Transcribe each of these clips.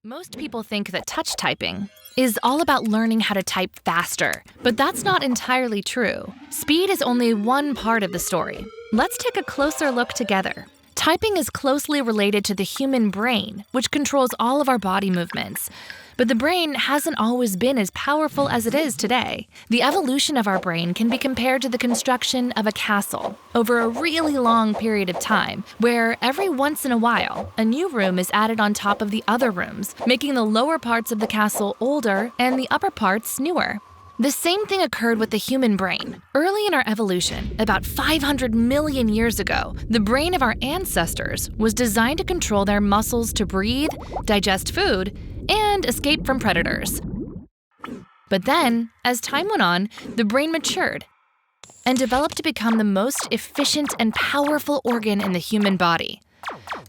Most people think that touch typing is all about learning how to type faster, but that's not entirely true. Speed is only one part of the story. Let's take a closer look together. Typing is closely related to the human brain, which controls all of our body movements. But the brain hasn't always been as powerful as it is today. The evolution of our brain can be compared to the construction of a castle over a really long period of time, where every once in a while, a new room is added on top of the other rooms, making the lower parts of the castle older and the upper parts newer. The same thing occurred with the human brain. Early in our evolution, about 500 million years ago, the brain of our ancestors was designed to control their muscles to breathe, digest food, and escape from predators. But then, as time went on, the brain matured and developed to become the most efficient and powerful organ in the human body.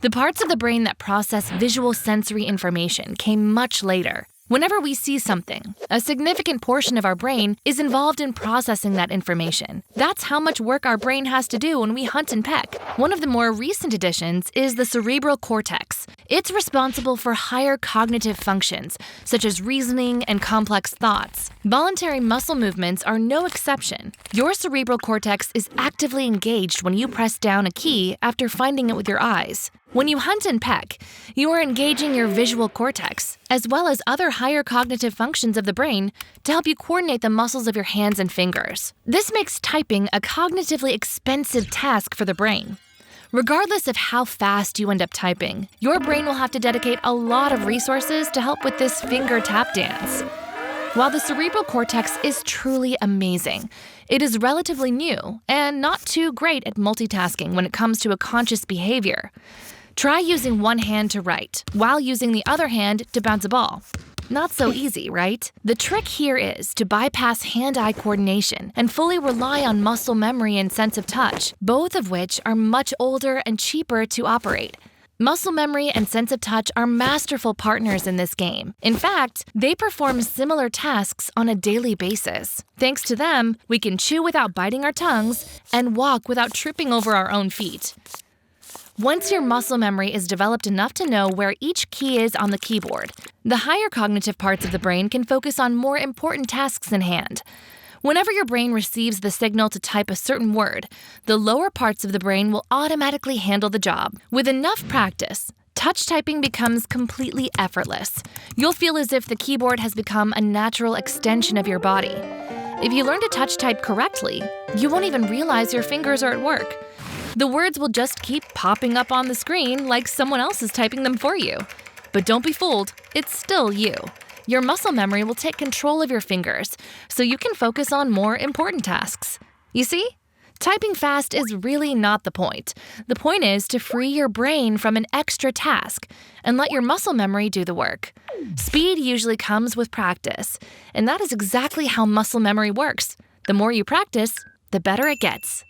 The parts of the brain that process visual sensory information came much later. Whenever we see something, a significant portion of our brain is involved in processing that information. That's how much work our brain has to do when we hunt and peck. One of the more recent additions is the cerebral cortex. It's responsible for higher cognitive functions, such as reasoning and complex thoughts. Voluntary muscle movements are no exception. Your cerebral cortex is actively engaged when you press down a key after finding it with your eyes. When you hunt and peck, you are engaging your visual cortex, as well as other higher cognitive functions of the brain to help you coordinate the muscles of your hands and fingers. This makes typing a cognitively expensive task for the brain. Regardless of how fast you end up typing, your brain will have to dedicate a lot of resources to help with this finger tap dance. While the cerebral cortex is truly amazing, it is relatively new and not too great at multitasking when it comes to a conscious behavior. Try using one hand to write, while using the other hand to bounce a ball. Not so easy, right? The trick here is to bypass hand-eye coordination and fully rely on muscle memory and sense of touch, both of which are much older and cheaper to operate. Muscle memory and sense of touch are masterful partners in this game. In fact, they perform similar tasks on a daily basis. Thanks to them, we can chew without biting our tongues and walk without tripping over our own feet. Once your muscle memory is developed enough to know where each key is on the keyboard, the higher cognitive parts of the brain can focus on more important tasks in hand. Whenever your brain receives the signal to type a certain word, the lower parts of the brain will automatically handle the job. With enough practice, touch typing becomes completely effortless. You'll feel as if the keyboard has become a natural extension of your body. If you learn to touch type correctly, you won't even realize your fingers are at work. The words will just keep popping up on the screen like someone else is typing them for you. But don't be fooled, it's still you. Your muscle memory will take control of your fingers, so you can focus on more important tasks. You see? Typing fast is really not the point. The point is to free your brain from an extra task and let your muscle memory do the work. Speed usually comes with practice, and that is exactly how muscle memory works. The more you practice, the better it gets.